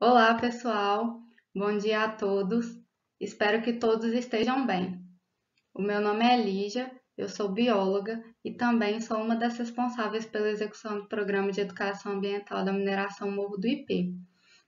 Olá, pessoal. Bom dia a todos. Espero que todos estejam bem. O meu nome é Lígia, eu sou bióloga e também sou uma das responsáveis pela execução do Programa de Educação Ambiental da Mineração Morro do Ipê.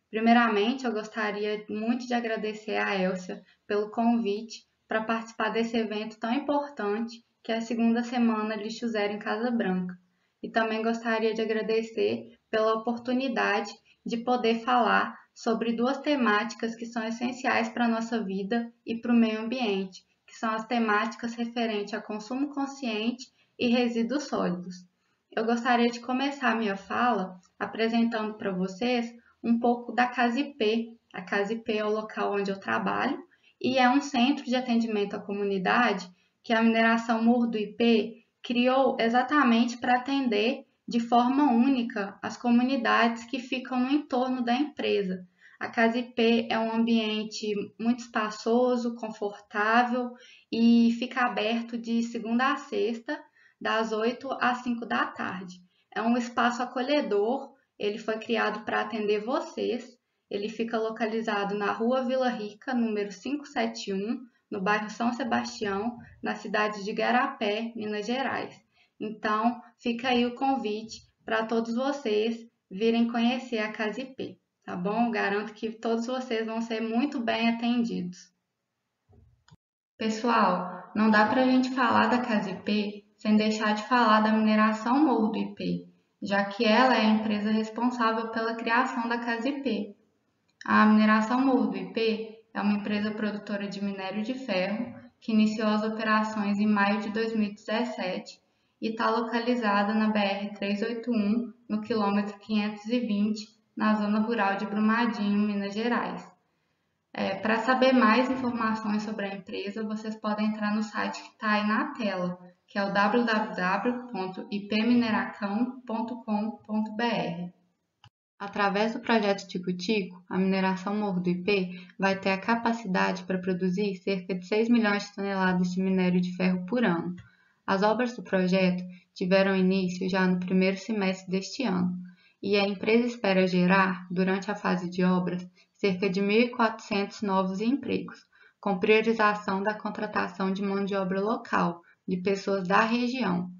Primeiramente, eu gostaria muito de agradecer a Elcia pelo convite para participar desse evento tão importante que é a segunda semana Lixo Zero em Casa Branca. E também gostaria de agradecer pela oportunidade de poder falar sobre duas temáticas que são essenciais para a nossa vida e para o meio ambiente, que são as temáticas referentes a consumo consciente e resíduos sólidos. Eu gostaria de começar minha fala apresentando para vocês um pouco da Casa IP. A Casa IP é o local onde eu trabalho e é um centro de atendimento à comunidade que a mineração Morro do IP criou exatamente para atender de forma única as comunidades que ficam no entorno da empresa. A Casa IP é um ambiente muito espaçoso, confortável e fica aberto de segunda a sexta, das 8 às 5 da tarde. É um espaço acolhedor, ele foi criado para atender vocês. Ele fica localizado na Rua Vila Rica, número 571, no bairro São Sebastião, na cidade de Igarapé, Minas Gerais. Então, fica aí o convite para todos vocês virem conhecer a Casa IP, tá bom? Garanto que todos vocês vão ser muito bem atendidos. Pessoal, não dá para a gente falar da Casa IP sem deixar de falar da mineração Morro do IP, já que ela é a empresa responsável pela criação da Casa IP. A mineração Morro do IP é uma empresa produtora de minério de ferro que iniciou as operações em maio de 2017 e está localizada na BR-381, no quilômetro 520, na zona rural de Brumadinho, Minas Gerais. Para saber mais informações sobre a empresa, vocês podem entrar no site que está aí na tela, que é o www.ipmineracão.com.br. Através do projeto Tico-Tico, a mineração Morro do Ipê vai ter a capacidade para produzir cerca de 6 milhões de toneladas de minério de ferro por ano. As obras do projeto tiveram início já no primeiro semestre deste ano, e a empresa espera gerar, durante a fase de obras, cerca de 1.400 novos empregos, com priorização da contratação de mão de obra local, de pessoas da região.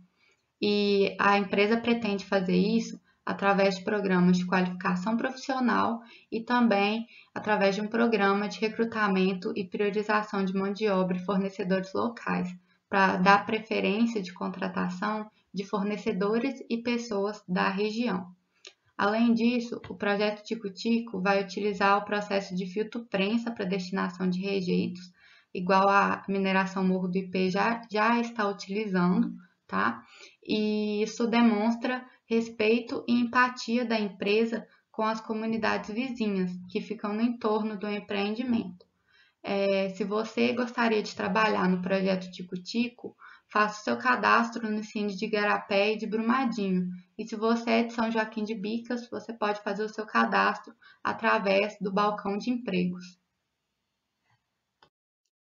E a empresa pretende fazer isso através de programas de qualificação profissional e também através de um programa de recrutamento e priorização de mão de obra e fornecedores locais, para dar preferência de contratação de fornecedores e pessoas da região. Além disso, o projeto Tico-Tico vai utilizar o processo de filtro-prensa para destinação de rejeitos, igual a mineração Morro do Ipê já está utilizando, tá? E isso demonstra respeito e empatia da empresa com as comunidades vizinhas que ficam no entorno do empreendimento. Se você gostaria de trabalhar no projeto Tico-Tico, faça o seu cadastro no Sinde de Igarapé e de Brumadinho. E se você é de São Joaquim de Bicas, você pode fazer o seu cadastro através do balcão de empregos.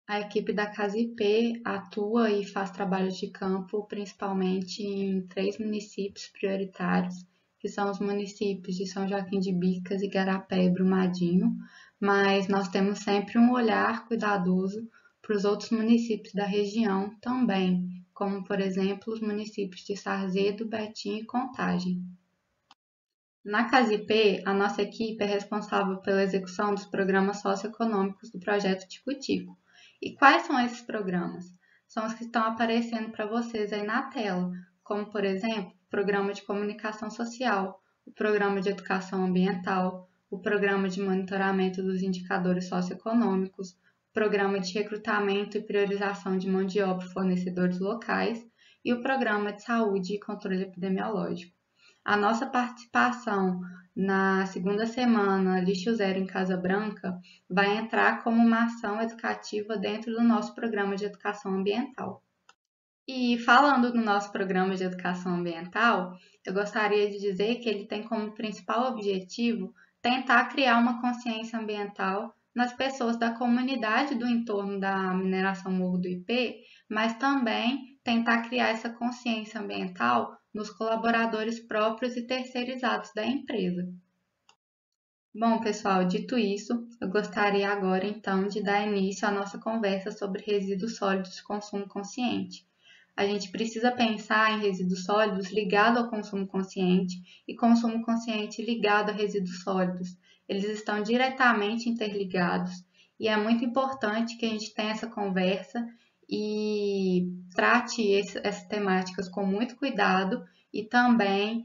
A equipe da Casa IP atua e faz trabalhos de campo principalmente em 3 municípios prioritários, que são os municípios de São Joaquim de Bicas, Igarapé e Brumadinho, mas nós temos sempre um olhar cuidadoso para os outros municípios da região também, como, por exemplo, os municípios de Sarzedo, Betim e Contagem. Na Casa IP, a nossa equipe é responsável pela execução dos programas socioeconômicos do projeto Tico-Tico. E quais são esses programas? São os que estão aparecendo para vocês aí na tela, como, por exemplo, o Programa de Comunicação Social, o Programa de Educação Ambiental, o Programa de Monitoramento dos Indicadores Socioeconômicos, o Programa de Recrutamento e Priorização de Mão de Obra e Fornecedores Locais e o Programa de Saúde e Controle Epidemiológico. A nossa participação na segunda semana Lixo Zero em Casa Branca vai entrar como uma ação educativa dentro do nosso programa de educação ambiental. E falando do nosso programa de educação ambiental, eu gostaria de dizer que ele tem como principal objetivo tentar criar uma consciência ambiental nas pessoas da comunidade do entorno da mineração Morro do Ipê, mas também tentar criar essa consciência ambiental nos colaboradores próprios e terceirizados da empresa. Bom, pessoal, dito isso, eu gostaria agora então de dar início à nossa conversa sobre resíduos sólidos de consumo consciente. A gente precisa pensar em resíduos sólidos ligados ao consumo consciente e consumo consciente ligado a resíduos sólidos. Eles estão diretamente interligados e é muito importante que a gente tenha essa conversa e trate essas temáticas com muito cuidado e também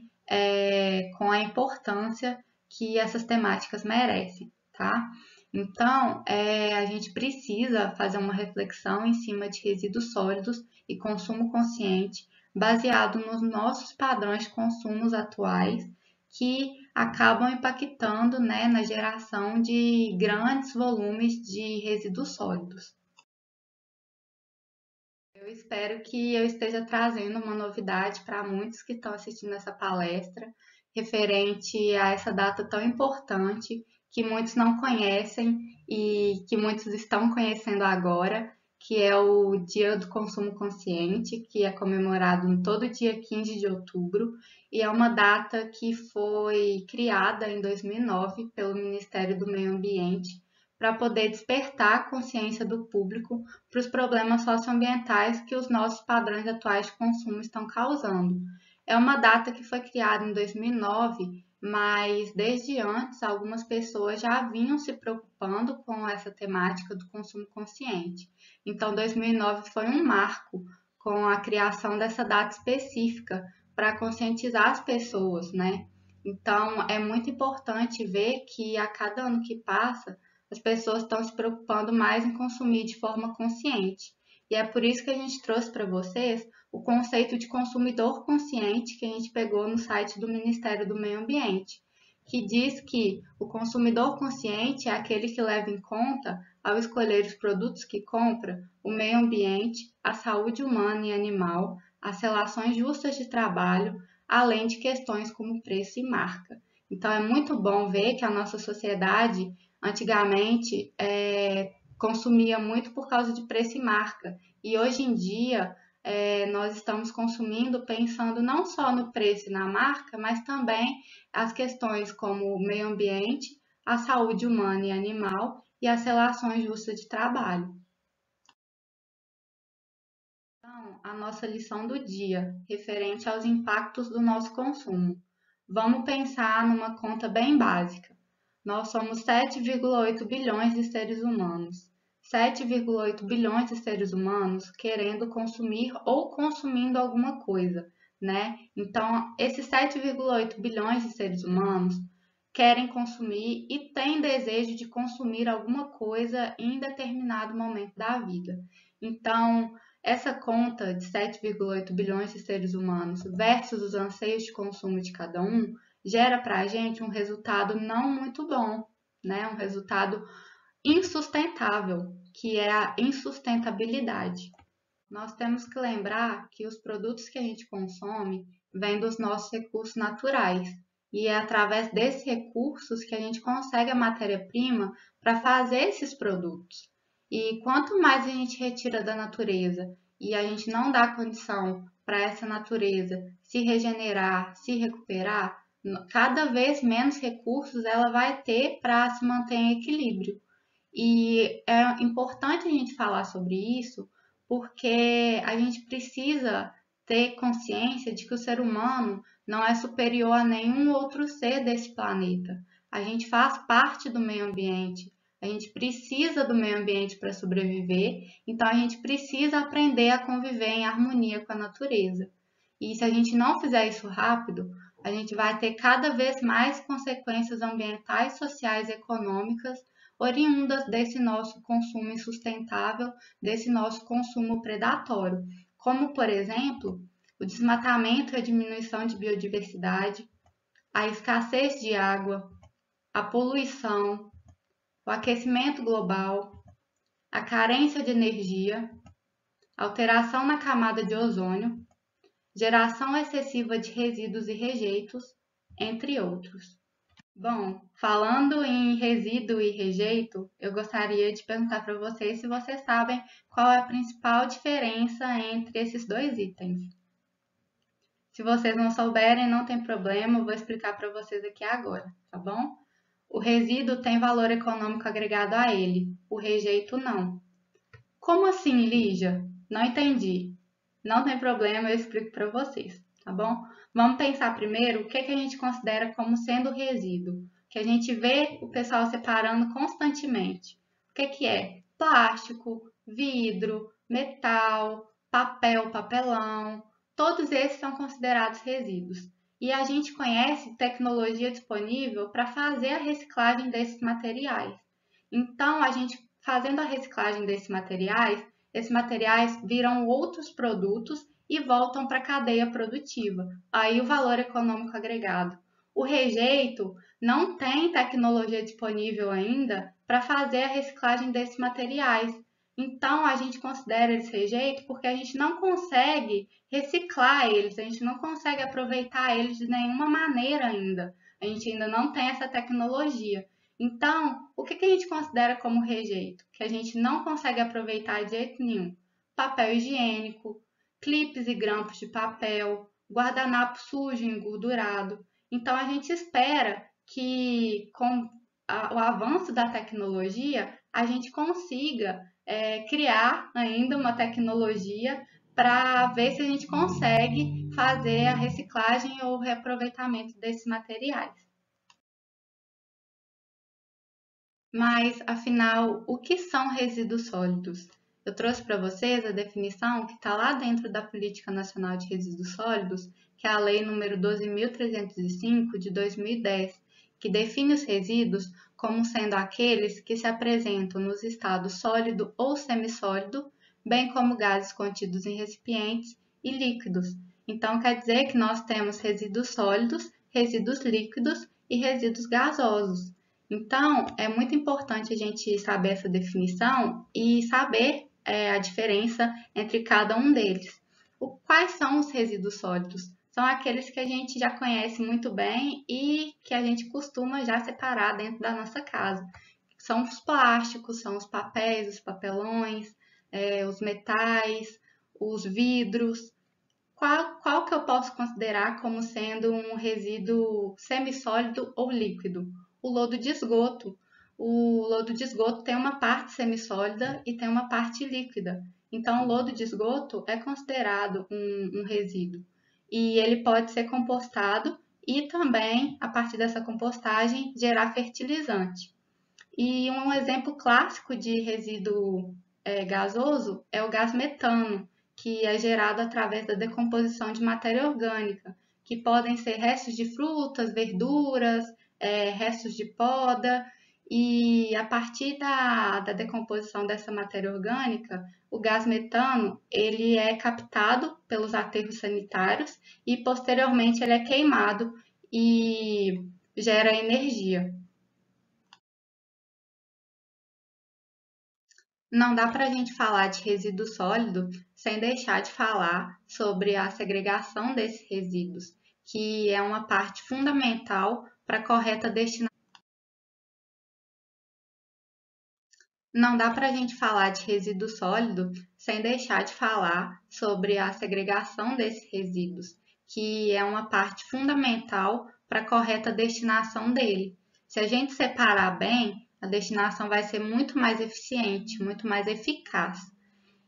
com a importância que essas temáticas merecem, tá? Então, a gente precisa fazer uma reflexão em cima de resíduos sólidos e consumo consciente, baseado nos nossos padrões de consumo atuais, que acabam impactando, né, na geração de grandes volumes de resíduos sólidos. Eu espero que eu esteja trazendo uma novidade para muitos que estão assistindo essa palestra, referente a essa data tão importante, que muitos não conhecem e que muitos estão conhecendo agora, que é o Dia do Consumo Consciente, que é comemorado no todo dia 15 de outubro, e é uma data que foi criada em 2009 pelo Ministério do Meio Ambiente para poder despertar a consciência do público para os problemas socioambientais que os nossos padrões atuais de consumo estão causando. É uma data que foi criada em 2009, mas desde antes algumas pessoas já vinham se preocupando com essa temática do consumo consciente. Então, 2009 foi um marco com a criação dessa data específica para conscientizar as pessoas, né? Então, é muito importante ver que a cada ano que passa, as pessoas estão se preocupando mais em consumir de forma consciente. E é por isso que a gente trouxe para vocês o conceito de consumidor consciente que a gente pegou no site do Ministério do Meio Ambiente, que diz que o consumidor consciente é aquele que leva em conta, ao escolher os produtos que compra, o meio ambiente, a saúde humana e animal, as relações justas de trabalho, além de questões como preço e marca. Então é muito bom ver que a nossa sociedade antigamente consumia muito por causa de preço e marca. E hoje em dia nós estamos consumindo pensando não só no preço e na marca, mas também as questões como o meio ambiente, a saúde humana e animal e as relações justas de trabalho. Então, a nossa lição do dia, referente aos impactos do nosso consumo. Vamos pensar numa conta bem básica. Nós somos 7,8 bilhões de seres humanos. 7,8 bilhões de seres humanos querendo consumir ou consumindo alguma coisa, né? Então, esses 7,8 bilhões de seres humanos querem consumir e têm desejo de consumir alguma coisa em determinado momento da vida. Então, essa conta de 7,8 bilhões de seres humanos versus os anseios de consumo de cada um gera para a gente um resultado não muito bom, né? Um resultado insustentável, que é a insustentabilidade. Nós temos que lembrar que os produtos que a gente consome vêm dos nossos recursos naturais e é através desses recursos que a gente consegue a matéria-prima para fazer esses produtos. E quanto mais a gente retira da natureza e a gente não dá condição para essa natureza se regenerar, se recuperar, cada vez menos recursos ela vai ter para se manter em equilíbrio. E é importante a gente falar sobre isso porque a gente precisa ter consciência de que o ser humano não é superior a nenhum outro ser desse planeta. A gente faz parte do meio ambiente, a gente precisa do meio ambiente para sobreviver, então a gente precisa aprender a conviver em harmonia com a natureza. E se a gente não fizer isso rápido, a gente vai ter cada vez mais consequências ambientais, sociais e econômicas oriundas desse nosso consumo insustentável, desse nosso consumo predatório, como, por exemplo, o desmatamento e a diminuição de biodiversidade, a escassez de água, a poluição, o aquecimento global, a carência de energia, alteração na camada de ozônio, geração excessiva de resíduos e rejeitos, entre outros. Bom, falando em resíduo e rejeito, eu gostaria de perguntar para vocês se vocês sabem qual é a principal diferença entre esses dois itens. Se vocês não souberem, não tem problema, eu vou explicar para vocês aqui agora, tá bom? O resíduo tem valor econômico agregado a ele, o rejeito não. Como assim, Lígia? Não entendi. Não tem problema, eu explico para vocês, tá bom? Vamos pensar primeiro o que a gente considera como sendo resíduo, que a gente vê o pessoal separando constantemente. O que é? Plástico, vidro, metal, papel, papelão, todos esses são considerados resíduos. E a gente conhece tecnologia disponível para fazer a reciclagem desses materiais. Então, a gente fazendo a reciclagem desses materiais, esses materiais viram outros produtos e voltam para a cadeia produtiva. Aí o valor econômico agregado. O rejeito não tem tecnologia disponível ainda para fazer a reciclagem desses materiais. Então a gente considera eles rejeito porque a gente não consegue reciclar eles, a gente não consegue aproveitar eles de nenhuma maneira ainda. A gente ainda não tem essa tecnologia. Então, o que a gente considera como rejeito? Que a gente não consegue aproveitar de jeito nenhum. Papel higiênico, clipes e grampos de papel, guardanapo sujo e engordurado. Então, a gente espera que com o avanço da tecnologia, a gente consiga criar ainda uma tecnologia para ver se a gente consegue fazer a reciclagem ou o reaproveitamento desses materiais. Mas, afinal, o que são resíduos sólidos? Eu trouxe para vocês a definição que está lá dentro da Política Nacional de Resíduos Sólidos, que é a Lei nº 12.305 de 2010, que define os resíduos como sendo aqueles que se apresentam nos estados sólido ou semissólido, bem como gases contidos em recipientes e líquidos. Então, quer dizer que nós temos resíduos sólidos, resíduos líquidos e resíduos gasosos. Então, é muito importante a gente saber essa definição e saber a diferença entre cada um deles. Quais são os resíduos sólidos? São aqueles que a gente já conhece muito bem e que a gente costuma já separar dentro da nossa casa. São os plásticos, são os papéis, os papelões, os metais, os vidros. Qual que eu posso considerar como sendo um resíduo semissólido ou líquido? O lodo de esgoto. O lodo de esgoto tem uma parte semissólida e tem uma parte líquida. Então, o lodo de esgoto é considerado um resíduo. E ele pode ser compostado e também, a partir dessa compostagem, gerar fertilizante. E um exemplo clássico de resíduo gasoso é o gás metano, que é gerado através da decomposição de matéria orgânica, que podem ser restos de frutas, verduras, restos de poda, e a partir da decomposição dessa matéria orgânica, o gás metano ele é captado pelos aterros sanitários e posteriormente ele é queimado e gera energia. Não dá para a gente falar de resíduo sólido sem deixar de falar sobre a segregação desses resíduos, que é uma parte fundamental para a correta destinação. Não dá para a gente falar de resíduo sólido sem deixar de falar sobre a segregação desses resíduos, que é uma parte fundamental para a correta destinação dele. Se a gente separar bem, a destinação vai ser muito mais eficiente, muito mais eficaz.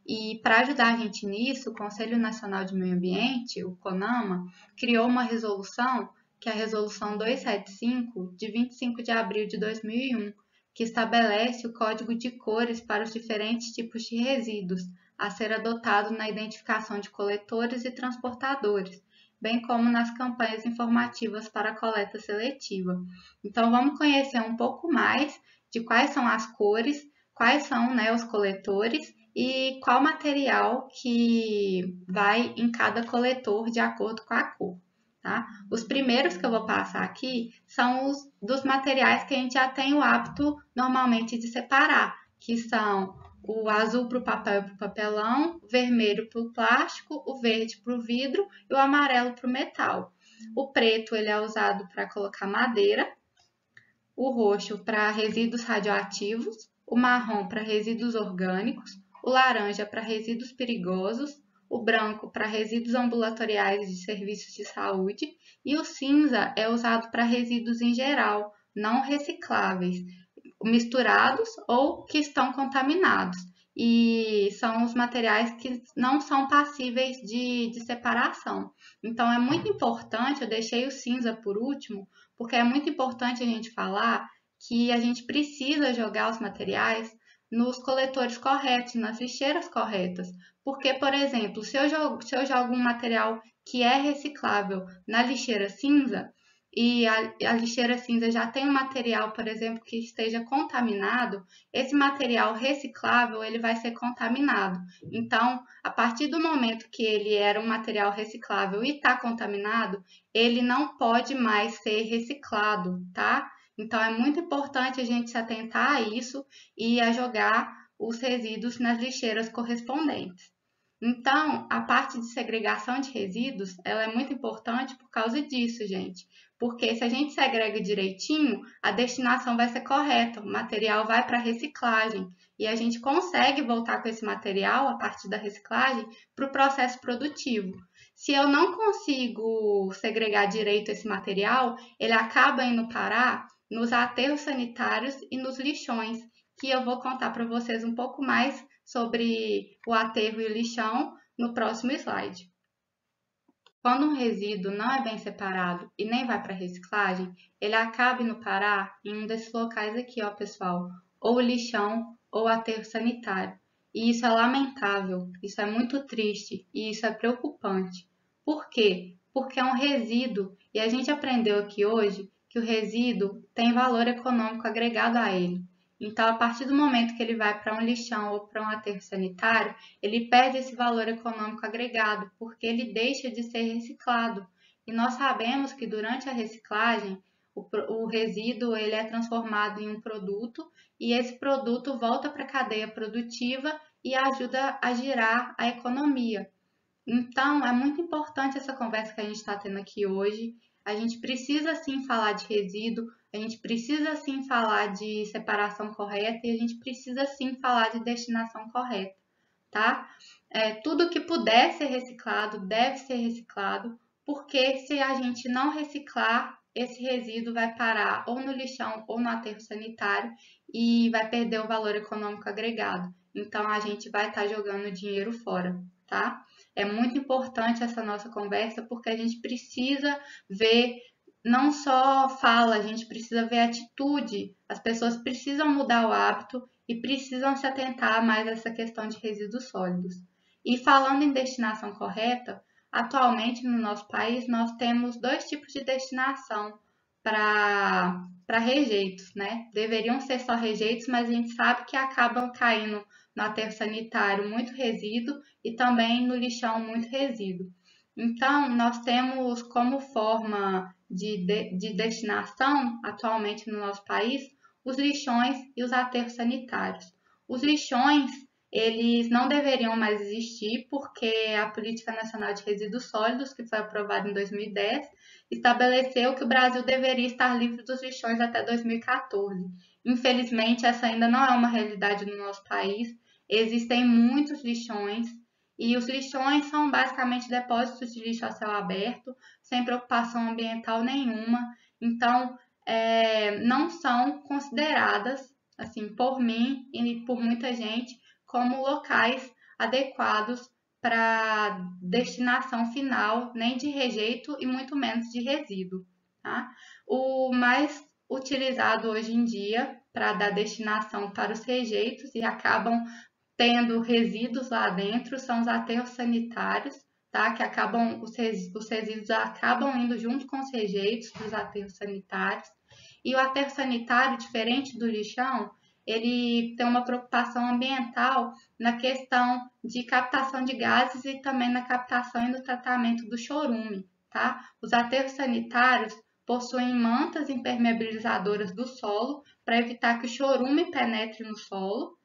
E para ajudar a gente nisso, o Conselho Nacional de Meio Ambiente, o CONAMA, criou uma resolução, que é a Resolução 275, de 25 de abril de 2001, que estabelece o código de cores para os diferentes tipos de resíduos a ser adotado na identificação de coletores e transportadores, bem como nas campanhas informativas para a coleta seletiva. Então, vamos conhecer um pouco mais de quais são as cores, quais são, né, os coletores e qual material que vai em cada coletor de acordo com a cor. Tá? Os primeiros que eu vou passar aqui são os dos materiais que a gente já tem o hábito normalmente de separar, que são o azul para o papel e para o papelão, o vermelho para o plástico, o verde para o vidro e o amarelo para o metal. O preto ele é usado para colocar madeira, o roxo para resíduos radioativos, o marrom para resíduos orgânicos, o laranja para resíduos perigosos, o branco para resíduos ambulatoriais de serviços de saúde e o cinza é usado para resíduos em geral, não recicláveis, misturados ou que estão contaminados. E são os materiais que não são passíveis de separação. Então, é muito importante, eu deixei o cinza por último, porque é muito importante a gente falar que a gente precisa jogar os materiais nos coletores corretos, nas lixeiras corretas. Porque, por exemplo, se eu jogo um material que é reciclável na lixeira cinza, e a lixeira cinza já tem um material, por exemplo, que esteja contaminado, esse material reciclável ele vai ser contaminado. Então, a partir do momento que ele era um material reciclável e está contaminado, ele não pode mais ser reciclado, tá? Então, é muito importante a gente se atentar a isso e a jogar os resíduos nas lixeiras correspondentes. Então, a parte de segregação de resíduos, ela é muito importante por causa disso, gente. Porque se a gente segrega direitinho, a destinação vai ser correta, o material vai para a reciclagem e a gente consegue voltar com esse material, a partir da reciclagem, para o processo produtivo. Se eu não consigo segregar direito esse material, ele acaba indo parar nos aterros sanitários e nos lixões, que eu vou contar para vocês um pouco mais sobre o aterro e o lixão no próximo slide. Quando um resíduo não é bem separado e nem vai para reciclagem, ele acaba indo parar em um desses locais aqui, ó, pessoal, ou o lixão ou o aterro sanitário. E isso é lamentável, isso é muito triste e isso é preocupante. Por quê? Porque é um resíduo e a gente aprendeu aqui hoje que o resíduo tem valor econômico agregado a ele. Então, a partir do momento que ele vai para um lixão ou para um aterro sanitário, ele perde esse valor econômico agregado, porque ele deixa de ser reciclado. E nós sabemos que durante a reciclagem, o resíduo ele é transformado em um produto e esse produto volta para a cadeia produtiva e ajuda a girar a economia. Então, é muito importante essa conversa que a gente está tendo aqui hoje. A gente precisa sim falar de resíduo, a gente precisa sim falar de separação correta e a gente precisa sim falar de destinação correta, tá? Tudo que puder ser reciclado deve ser reciclado, porque se a gente não reciclar, esse resíduo vai parar ou no lixão ou no aterro sanitário e vai perder o valor econômico agregado. Então, a gente vai estar jogando dinheiro fora, tá? É muito importante essa nossa conversa porque a gente precisa ver, não só fala, a gente precisa ver atitude. As pessoas precisam mudar o hábito e precisam se atentar mais a essa questão de resíduos sólidos. E falando em destinação correta, atualmente no nosso país nós temos dois tipos de destinação para rejeitos, né? Deveriam ser só rejeitos, mas a gente sabe que acabam caindo no aterro sanitário muito resíduo e também no lixão muito resíduo. Então, nós temos como forma de destinação, atualmente no nosso país, os lixões e os aterros sanitários. Os lixões, eles não deveriam mais existir porque a Política Nacional de Resíduos Sólidos, que foi aprovada em 2010, estabeleceu que o Brasil deveria estar livre dos lixões até 2014. Infelizmente, essa ainda não é uma realidade no nosso país. Existem muitos lixões e os lixões são basicamente depósitos de lixo a céu aberto, sem preocupação ambiental nenhuma. Então, não são consideradas, assim, por mim e por muita gente, como locais adequados para destinação final, nem de rejeito e muito menos de resíduo, tá? O mais utilizado hoje em dia para dar destinação para os rejeitos e acabam tendo resíduos lá dentro são os aterros sanitários, tá? Que acabam os resíduos acabam indo junto com os rejeitos dos aterros sanitários. E o aterro sanitário, diferente do lixão, ele tem uma preocupação ambiental na questão de captação de gases e também na captação e no tratamento do chorume, tá? Os aterros sanitários possuem mantas impermeabilizadoras do solo para evitar que o chorume penetre no solo.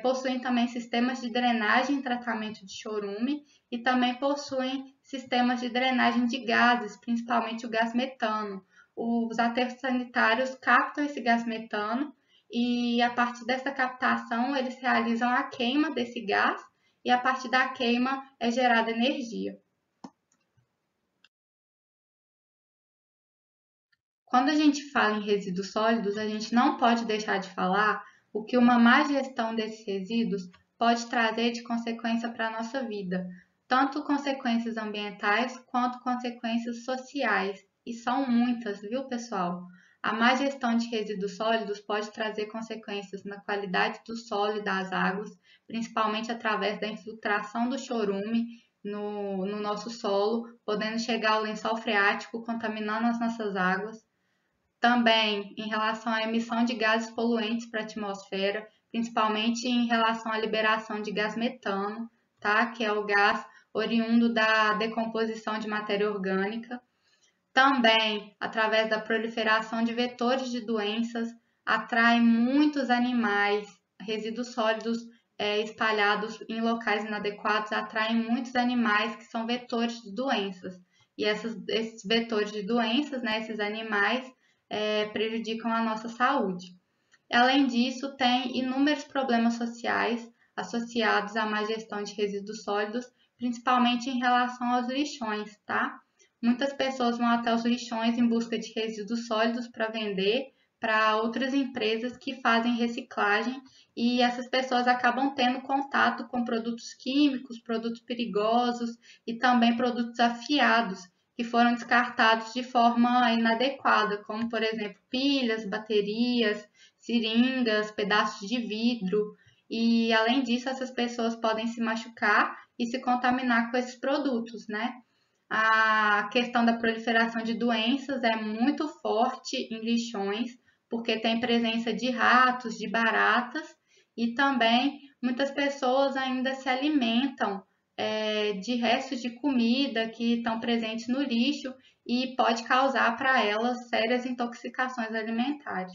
Possuem também sistemas de drenagem e tratamento de chorume e também possuem sistemas de drenagem de gases, principalmente o gás metano. Os aterros sanitários captam esse gás metano e a partir dessa captação eles realizam a queima desse gás e a partir da queima é gerada energia. Quando a gente fala em resíduos sólidos, a gente não pode deixar de falar o que uma má gestão desses resíduos pode trazer de consequência para a nossa vida, tanto consequências ambientais quanto consequências sociais. E são muitas, viu, pessoal? A má gestão de resíduos sólidos pode trazer consequências na qualidade do solo e das águas, principalmente através da infiltração do chorume no nosso solo, podendo chegar ao lençol freático, contaminando as nossas águas. Também em relação à emissão de gases poluentes para a atmosfera, principalmente em relação à liberação de gás metano, tá? Que é o gás oriundo da decomposição de matéria orgânica. Também, através da proliferação de vetores de doenças, atrai muitos animais, resíduos sólidos espalhados em locais inadequados atraem muitos animais que são vetores de doenças. E esses vetores de doenças, né, esses animais, prejudicam a nossa saúde. Além disso, tem inúmeros problemas sociais associados à má gestão de resíduos sólidos, principalmente em relação aos lixões, tá? Muitas pessoas vão até os lixões em busca de resíduos sólidos para vender para outras empresas que fazem reciclagem e essas pessoas acabam tendo contato com produtos químicos, produtos perigosos e também produtos afiados que foram descartados de forma inadequada, como por exemplo pilhas, baterias, seringas, pedaços de vidro. E além disso, essas pessoas podem se machucar e se contaminar com esses produtos, né? A questão da proliferação de doenças é muito forte em lixões, porque tem presença de ratos, de baratas e também muitas pessoas ainda se alimentam de restos de comida que estão presentes no lixo e pode causar para elas sérias intoxicações alimentares.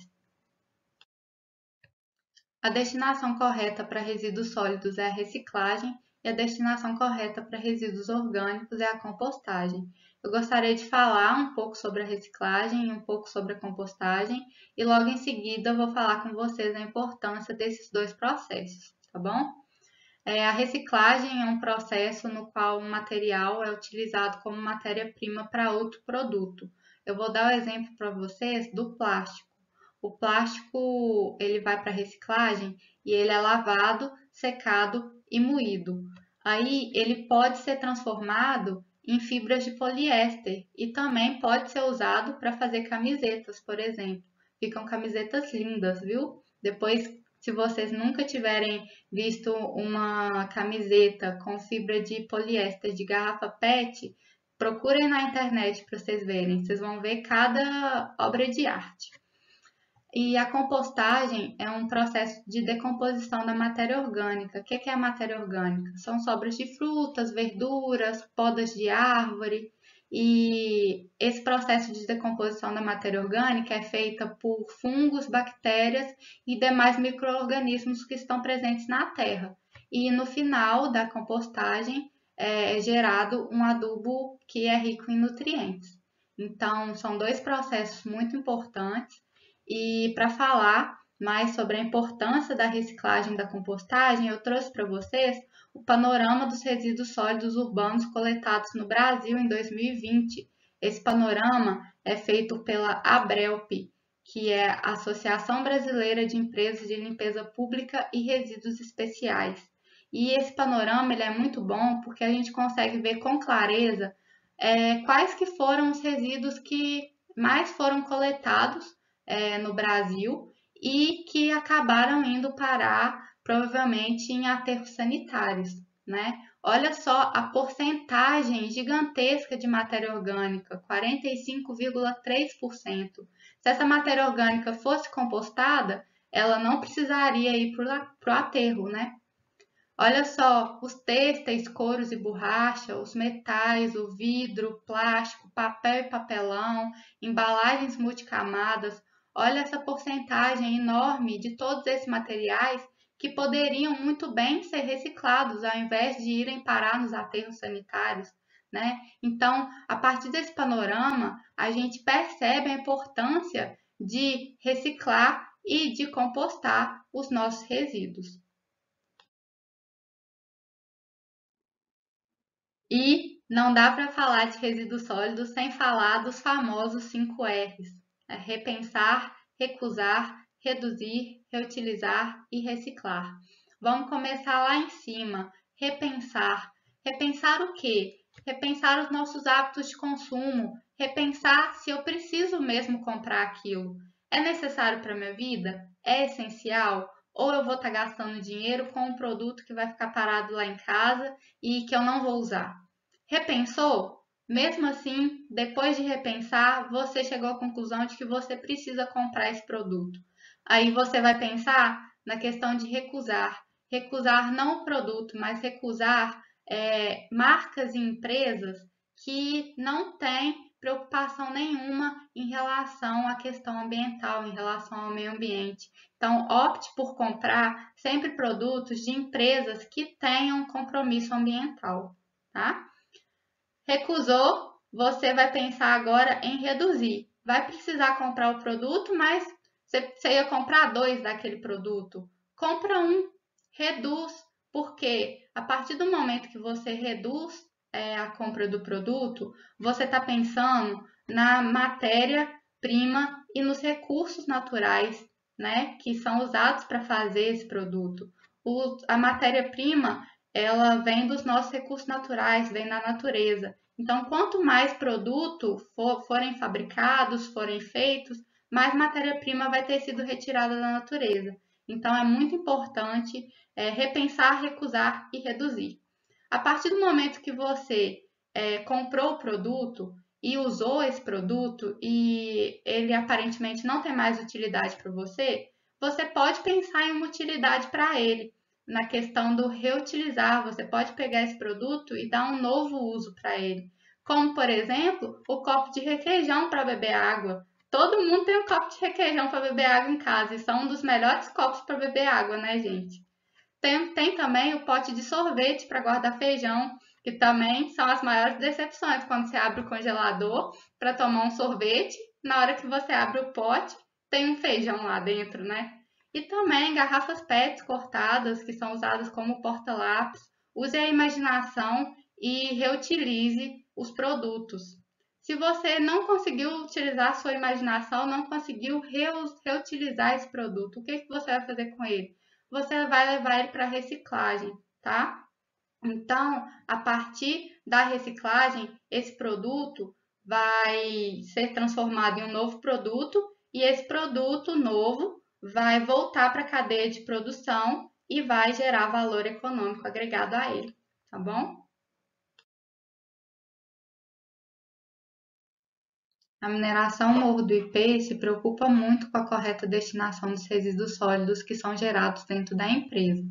A destinação correta para resíduos sólidos é a reciclagem e a destinação correta para resíduos orgânicos é a compostagem. Eu gostaria de falar um pouco sobre a reciclagem e um pouco sobre a compostagem e logo em seguida eu vou falar com vocês a importância desses dois processos, tá bom? A reciclagem é um processo no qual um material é utilizado como matéria-prima para outro produto. Eu vou dar o exemplo para vocês do plástico. O plástico ele vai para reciclagem e ele é lavado, secado e moído. Aí ele pode ser transformado em fibras de poliéster e também pode ser usado para fazer camisetas, por exemplo. Ficam camisetas lindas, viu? Depois, se vocês nunca tiverem visto uma camiseta com fibra de poliéster de garrafa PET, procurem na internet para vocês verem. Vocês vão ver cada obra de arte. E a compostagem é um processo de decomposição da matéria orgânica. O que é a matéria orgânica? São sobras de frutas, verduras, podas de árvore. E esse processo de decomposição da matéria orgânica é feita por fungos, bactérias e demais micro-organismos que estão presentes na terra. E no final da compostagem é gerado um adubo que é rico em nutrientes. Então, são dois processos muito importantes e para falar mais sobre a importância da reciclagem e da compostagem, eu trouxe para vocês o panorama dos resíduos sólidos urbanos coletados no Brasil em 2020. Esse panorama é feito pela ABRELP, que é a Associação Brasileira de Empresas de Limpeza Pública e Resíduos Especiais. E esse panorama ele é muito bom porque a gente consegue ver com clareza quais que foram os resíduos que mais foram coletados no Brasil e que acabaram indo parar provavelmente em aterros sanitários, né? Olha só a porcentagem gigantesca de matéria orgânica, 45,3%. Se essa matéria orgânica fosse compostada, ela não precisaria ir para o aterro, né? Olha só, os têxteis, couros e borracha, os metais, o vidro, plástico, papel e papelão, embalagens multicamadas. Olha essa porcentagem enorme de todos esses materiais que poderiam muito bem ser reciclados ao invés de irem parar nos aterros sanitários, né? Então, a partir desse panorama, a gente percebe a importância de reciclar e de compostar os nossos resíduos. E não dá para falar de resíduos sólidos sem falar dos famosos 5 R's. repensar, recusar, reduzir, reutilizar e reciclar. Vamos começar lá em cima. Repensar. Repensar o quê? Repensar os nossos hábitos de consumo. Repensar se eu preciso mesmo comprar aquilo. É necessário para a minha vida? É essencial? Ou eu vou estar gastando dinheiro com um produto que vai ficar parado lá em casa e que eu não vou usar? Repensou? Mesmo assim, depois de repensar, você chegou à conclusão de que você precisa comprar esse produto. Aí você vai pensar na questão de recusar. Recusar não o produto, mas recusar marcas e empresas que não têm preocupação nenhuma em relação à questão ambiental, em relação ao meio ambiente. Então, opte por comprar sempre produtos de empresas que tenham compromisso ambiental, tá? Recusou, você vai pensar agora em reduzir. Vai precisar comprar o produto, mas você ia comprar 2 daquele produto. Compra um, reduz, porque a partir do momento que você reduz a compra do produto, você está pensando na matéria-prima e nos recursos naturais, né, que são usados para fazer esse produto. A matéria-prima ela vem dos nossos recursos naturais, vem da natureza. Então, quanto mais produto forem fabricados, forem feitos, mais matéria-prima vai ter sido retirada da natureza. Então, é muito importante repensar, recusar e reduzir. A partir do momento que você comprou o produto e usou esse produto e ele aparentemente não tem mais utilidade para você, você pode pensar em uma utilidade para ele. Na questão do reutilizar, você pode pegar esse produto e dar um novo uso para ele. Como, por exemplo, o copo de requeijão para beber água. Todo mundo tem um copo de requeijão para beber água em casa e são um dos melhores copos para beber água, né, gente? Tem também o pote de sorvete para guardar feijão, que também são as maiores decepções quando você abre o congelador para tomar um sorvete. Na hora que você abre o pote, tem um feijão lá dentro, né? E também garrafas PET cortadas, que são usadas como porta-lápis. Use a imaginação e reutilize os produtos. Se você não conseguiu utilizar a sua imaginação, não conseguiu reutilizar esse produto, o que você vai fazer com ele? Você vai levar ele para reciclagem, tá? Então, a partir da reciclagem, esse produto vai ser transformado em um novo produto e esse produto novo vai voltar para a cadeia de produção e vai gerar valor econômico agregado a ele, tá bom? A mineração Morro do Ipê se preocupa muito com a correta destinação dos resíduos sólidos que são gerados dentro da empresa.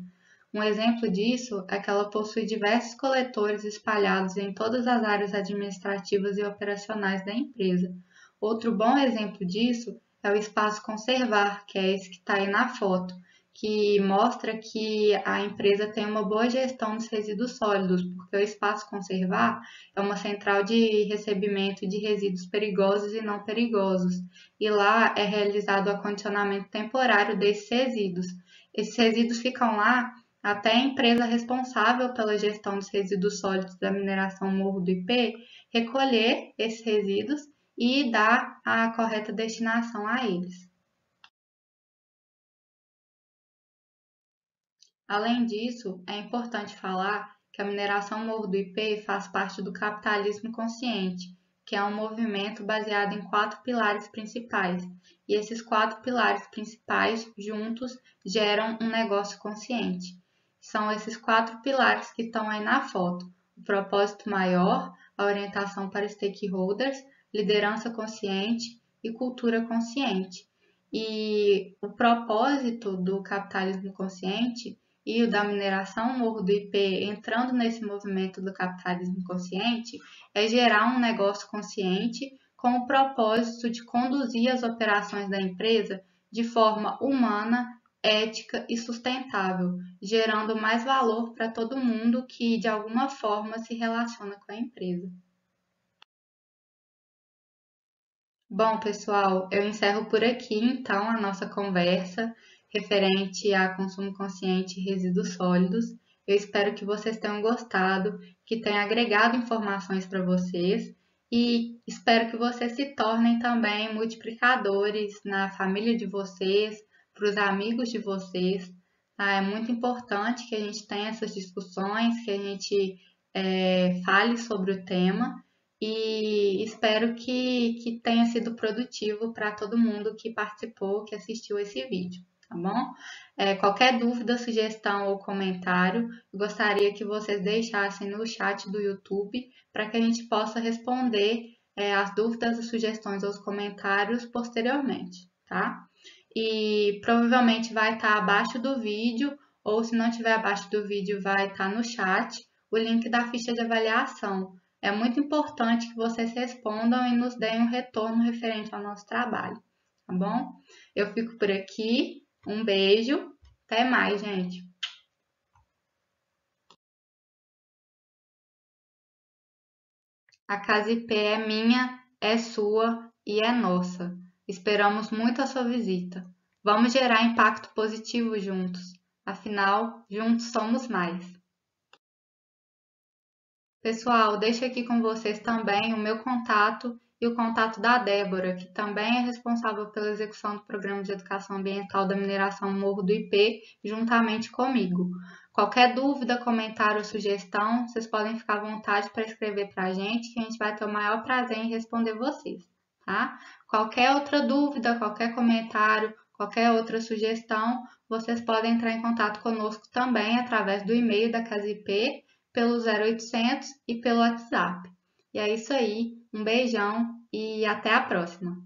Um exemplo disso é que ela possui diversos coletores espalhados em todas as áreas administrativas e operacionais da empresa. Outro bom exemplo disso é o espaço conservar, que é esse que está aí na foto, que mostra que a empresa tem uma boa gestão dos resíduos sólidos, porque o espaço conservar é uma central de recebimento de resíduos perigosos e não perigosos, e lá é realizado o acondicionamento temporário desses resíduos. Esses resíduos ficam lá até a empresa responsável pela gestão dos resíduos sólidos da mineração Morro do Ipê recolher esses resíduos e dar a correta destinação a eles. Além disso, é importante falar que a mineração Morro do Ipê faz parte do capitalismo consciente, que é um movimento baseado em 4 pilares principais, e esses 4 pilares principais juntos geram um negócio consciente. São esses 4 pilares que estão aí na foto: o propósito maior, a orientação para stakeholders, liderança consciente e cultura consciente. E o propósito do capitalismo consciente e o da mineração Morro do Ipê entrando nesse movimento do capitalismo consciente é gerar um negócio consciente com o propósito de conduzir as operações da empresa de forma humana, ética e sustentável, gerando mais valor para todo mundo que de alguma forma se relaciona com a empresa. Bom, pessoal, eu encerro por aqui então a nossa conversa referente a consumo consciente e resíduos sólidos. Eu espero que vocês tenham gostado, que tenha agregado informações para vocês e espero que vocês se tornem também multiplicadores na família de vocês, para os amigos de vocês. Tá? É muito importante que a gente tenha essas discussões, que a gente fale sobre o tema e espero que tenha sido produtivo para todo mundo que participou, que assistiu esse vídeo, tá bom? Qualquer dúvida, sugestão ou comentário, eu gostaria que vocês deixassem no chat do YouTube para que a gente possa responder as dúvidas, as sugestões ou os comentários posteriormente, tá? E provavelmente vai estar abaixo do vídeo, ou se não estiver abaixo do vídeo, vai estar no chat o link da ficha de avaliação. É muito importante que vocês respondam e nos deem um retorno referente ao nosso trabalho, tá bom? Eu fico por aqui, um beijo, até mais, gente! A Casa IP é minha, é sua e é nossa. Esperamos muito a sua visita. Vamos gerar impacto positivo juntos. Afinal, juntos somos mais. Pessoal, deixo aqui com vocês também o meu contato e o contato da Débora, que também é responsável pela execução do Programa de Educação Ambiental da Mineração Morro do IP, juntamente comigo. Qualquer dúvida, comentário ou sugestão, vocês podem ficar à vontade para escrever para a gente, que a gente vai ter o maior prazer em responder vocês, tá? Qualquer outra dúvida, qualquer comentário, qualquer outra sugestão, vocês podem entrar em contato conosco também através do e-mail da Casa IP, pelo 0800 e pelo WhatsApp. E é isso aí, um beijão e até a próxima!